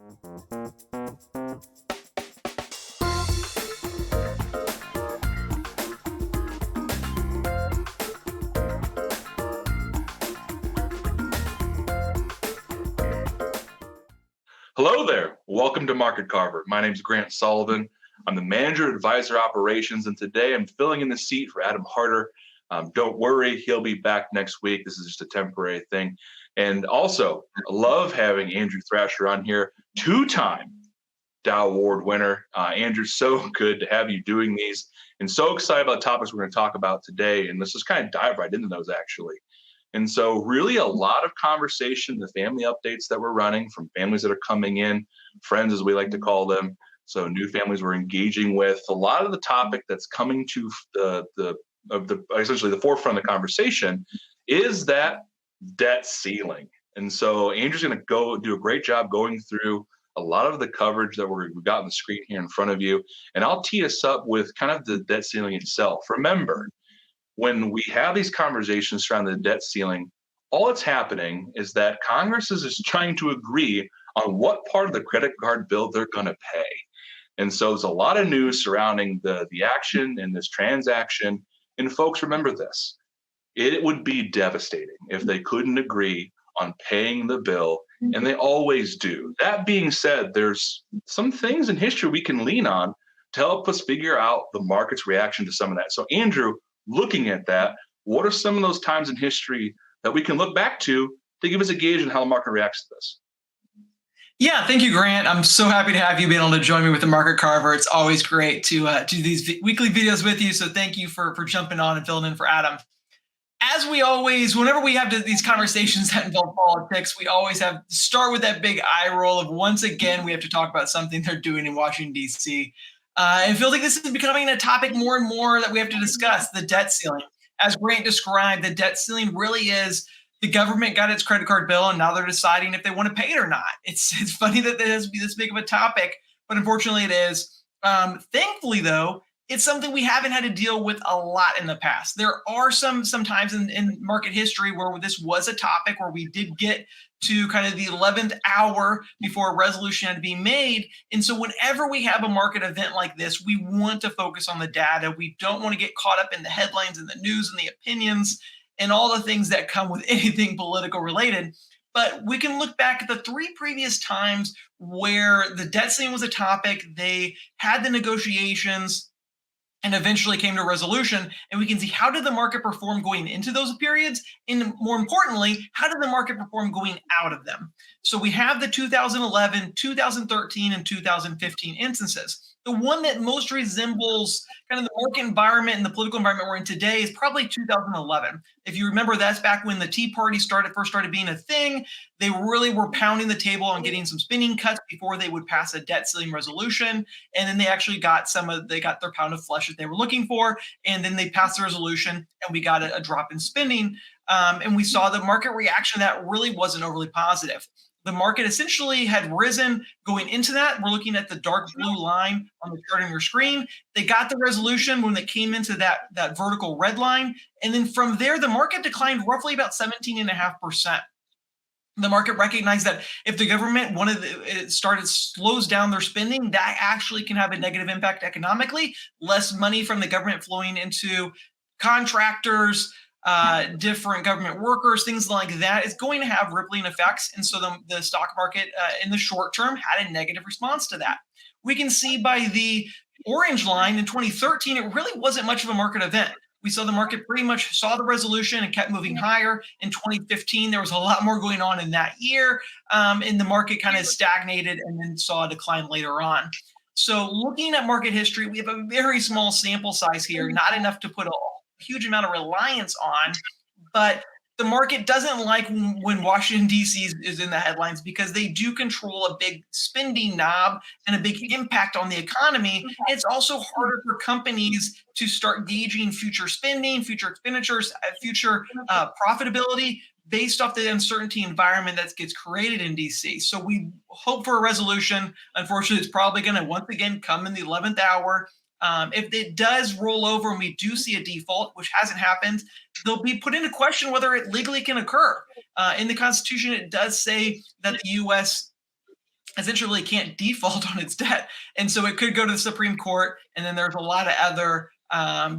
Hello there. Welcome to Market Carver. My name is Grant Soliven. I'm the manager of advisor operations, and today I'm filling in the seat for Adam Harder. Don't worry, he'll be back next week. This is just a temporary thing. And also, I love having Andrew Thrasher on here, two-time Dow Award winner. Andrew, so good to have you doing these, and so excited about the topics we're going to talk about today. And let's just kind of dive right into those, actually. And so really a lot of conversation, the family updates that we're running from families that are coming in, friends as we like to call them. So new families we're engaging with. A lot of the topic that's coming to essentially the forefront of the conversation is that debt ceiling. And so Andrew's going to go do a great job going through a lot of the coverage that we've got on the screen here in front of you. And I'll tee us up with kind of the debt ceiling itself. Remember, when we have these conversations around the debt ceiling, all that's happening is that Congress is just trying to agree on what part of the credit card bill they're going to pay. And so there's a lot of news surrounding the action in this transaction. And folks, remember this. It would be devastating if they couldn't agree on paying the bill, and they always do. That being said, there's some things in history we can lean on to help us figure out the market's reaction to some of that. So, Andrew, looking at that, what are some of those times in history that we can look back to give us a gauge on how the market reacts to this? Yeah, thank you, Grant. I'm so happy to have you be able to join me with the Market Carver. It's always great to do these weekly videos with you. So thank you for jumping on and filling in for Adam. As we always, whenever we have these conversations that involve politics, we always have start with that big eye roll of once again, we have to talk about something they're doing in Washington, D.C. And feel like this is becoming a topic more and more that we have to discuss, the debt ceiling. As Grant described, the debt ceiling really is the government got its credit card bill and now they're deciding if they want to pay it or not. It's funny that it has to be this big of a topic, but unfortunately it is. Thankfully, though, it's something we haven't had to deal with a lot in the past. There are some times in market history where this was a topic where we did get to kind of the 11th hour before a resolution had to be made. And so whenever we have a market event like this, we want to focus on the data. We don't want to get caught up in the headlines and the news and the opinions and all the things that come with anything political related. But we can look back at the three previous times where the debt ceiling was a topic. They had the negotiations and eventually came to a resolution, and we can see how did the market perform going into those periods, and more importantly, how did the market perform going out of them? So we have the 2011, 2013, and 2015 instances. The one that most resembles kind of the market environment and the political environment we're in today is probably 2011. If you remember, that's back when the Tea Party first started being a thing. They really were pounding the table on getting some spending cuts before they would pass a debt ceiling resolution. And then they actually got their pound of flesh that they were looking for. And then they passed the resolution and we got a drop in spending. And we saw the market reaction that really wasn't overly positive. The market essentially had risen going into that. We're looking at the dark blue line on the chart on your screen. They got the resolution when they came into that vertical red line. And then from there, the market declined roughly about 17.5%. The market recognized that if the government slows down their spending, that actually can have a negative impact economically. Less money from the government flowing into contractors, different government workers, things like that is going to have rippling effects. And so the stock market in the short term had a negative response to that. We can see by the orange line in 2013, it really wasn't much of a market event. We saw the market pretty much saw the resolution and kept moving higher. In 2015, there was a lot more going on in that year, and the market kind of stagnated and then saw a decline later on. So looking at market history, we have a very small sample size here, not enough to put a huge amount of reliance on, but the market doesn't like when Washington, D.C. is in the headlines because they do control a big spending knob and a big impact on the economy. It's also harder for companies to start gauging future spending, future expenditures, future profitability based off the uncertainty environment that gets created in D.C. So we hope for a resolution. Unfortunately, it's probably going to once again come in the 11th hour. If it does roll over and we do see a default, which hasn't happened, they'll be put into question whether it legally can occur. In the Constitution, it does say that the U.S. essentially can't default on its debt. And so it could go to the Supreme Court. And then there's a lot of other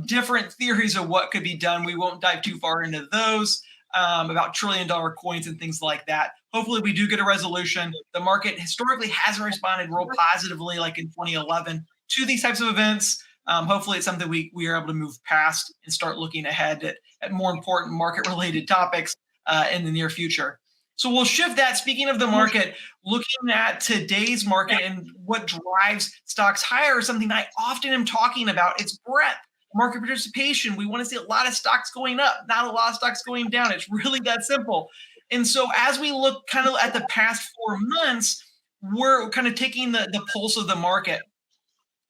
different theories of what could be done. We won't dive too far into those about trillion-dollar coins and things like that. Hopefully we do get a resolution. The market historically hasn't responded real positively like in 2011 to these types of events. Hopefully it's something we are able to move past and start looking ahead at more important market-related topics in the near future. So we'll shift that. Speaking of the market, looking at today's market and what drives stocks higher is something I often am talking about. It's breadth, market participation. We want to see a lot of stocks going up, not a lot of stocks going down. It's really that simple. And so as we look kind of at the past 4 months, we're kind of taking the pulse of the market.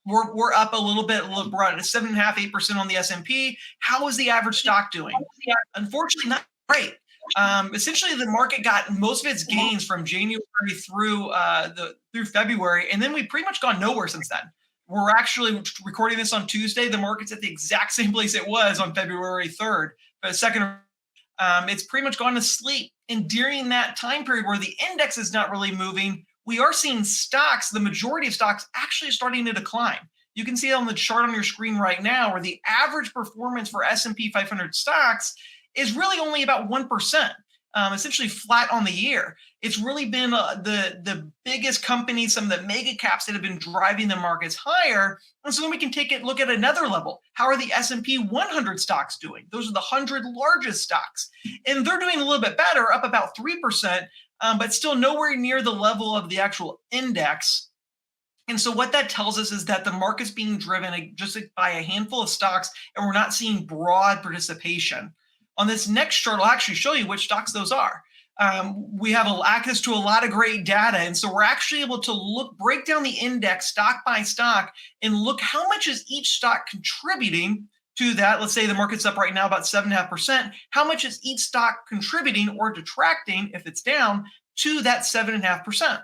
We're up a little bit. We're at 7.5%, 8% on the S&P. How is the average stock doing? Unfortunately, not great. Essentially, the market got most of its gains from January through February, and then we've pretty much gone nowhere since then. We're actually recording this on Tuesday. The market's at the exact same place it was on February 3rd. But it's pretty much gone to sleep. And during that time period where the index is not really moving, we are seeing stocks, the majority of stocks, actually starting to decline. You can see it on the chart on your screen right now, where the average performance for S&P 500 stocks is really only about 1%, essentially flat on the year. It's really been the biggest companies, some of the mega caps that have been driving the markets higher. And so then we can look at another level. How are the S&P 100 stocks doing? Those are the 100 largest stocks. And they're doing a little bit better, up about 3%, but still nowhere near the level of the actual index. And so what that tells us is that the market's being driven just by a handful of stocks, and we're not seeing broad participation. On this next chart, I'll actually show you which stocks those are. We have access to a lot of great data, and so we're actually able to break down the index stock by stock and look how much is each stock contributing to that. Let's say the market's up right now about 7.5%. How much is each stock contributing or detracting, if it's down, to that 7.5%?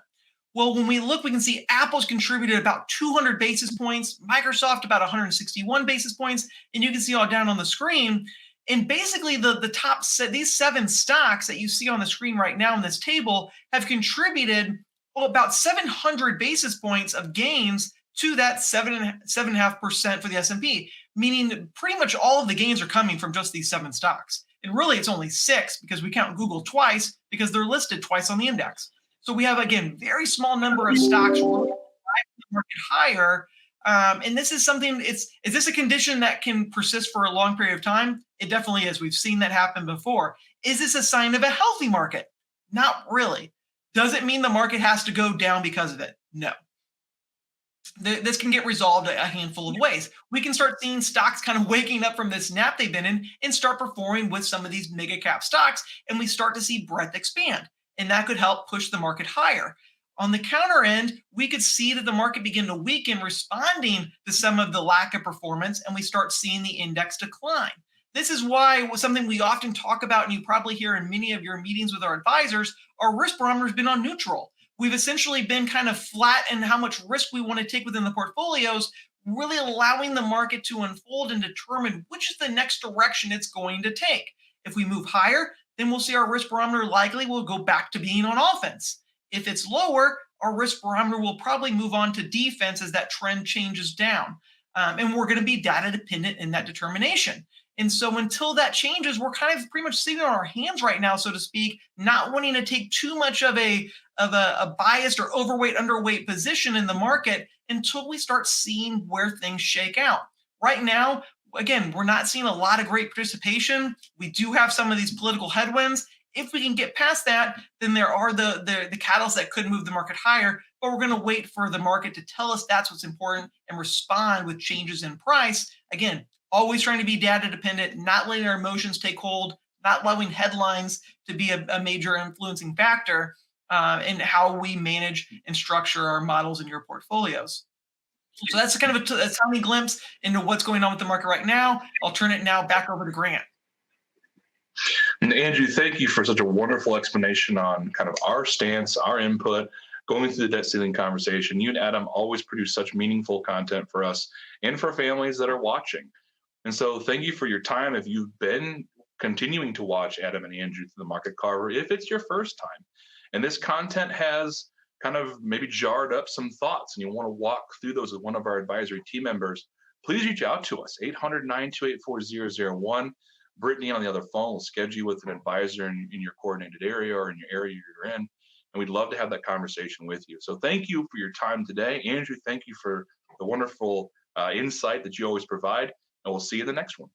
Well, when we look, we can see Apple's contributed about 200 basis points, Microsoft about 161 basis points, and you can see all down on the screen. And basically, these 7 stocks that you see on the screen right now in this table have contributed about 700 basis points of gains to that 7.5% for the S&P, meaning pretty much all of the gains are coming from just these 7 stocks. And really, it's only 6 because we count Google twice because they're listed twice on the index. So we have, again, very small number of stocks driving the market higher. And this is something, is this a condition that can persist for a long period of time? It definitely is. We've seen that happen before. Is this a sign of a healthy market? Not really. Does it mean the market has to go down because of it? No. This can get resolved a handful of ways. We can start seeing stocks kind of waking up from this nap they've been in and start performing with some of these mega cap stocks, and we start to see breadth expand, and that could help push the market higher. On the counter end, we could see that the market begin to weaken, responding to some of the lack of performance, and we start seeing the index decline. This is why something we often talk about, and you probably hear in many of your meetings with our advisors, our risk barometer has been on neutral. We've essentially been kind of flat in how much risk we want to take within the portfolios, really allowing the market to unfold and determine which is the next direction it's going to take. If we move higher, then we'll see our risk barometer likely will go back to being on offense. If it's lower, our risk barometer will probably move on to defense as that trend changes down. And we're going to be data dependent in that determination. And so until that changes, we're kind of pretty much sitting on our hands right now, so to speak, not wanting to take too much of a biased or overweight, underweight position in the market until we start seeing where things shake out. Right now, again, we're not seeing a lot of great participation. We do have some of these political headwinds. If we can get past that, then there are the catalysts that could move the market higher, but we're going to wait for the market to tell us that's what's important and respond with changes in price. Again, always trying to be data dependent, not letting our emotions take hold, not allowing headlines to be a major influencing factor in how we manage and structure our models in your portfolios. So that's kind of a tiny glimpse into what's going on with the market right now. I'll turn it now back over to Grant. And Andrew, thank you for such a wonderful explanation on kind of our stance, our input, going through the debt ceiling conversation. You and Adam always produce such meaningful content for us and for families that are watching. And so thank you for your time. If you've been continuing to watch Adam and Andrew through the Market Carver, if it's your first time, and this content has kind of maybe jarred up some thoughts and you want to walk through those with one of our advisory team members, please reach out to us, 800-928-4001. Brittany on the other phone will schedule you with an advisor in your coordinated area or in your area you're in. And we'd love to have that conversation with you. So thank you for your time today. Andrew, thank you for the wonderful insight that you always provide. And we'll see you in the next one.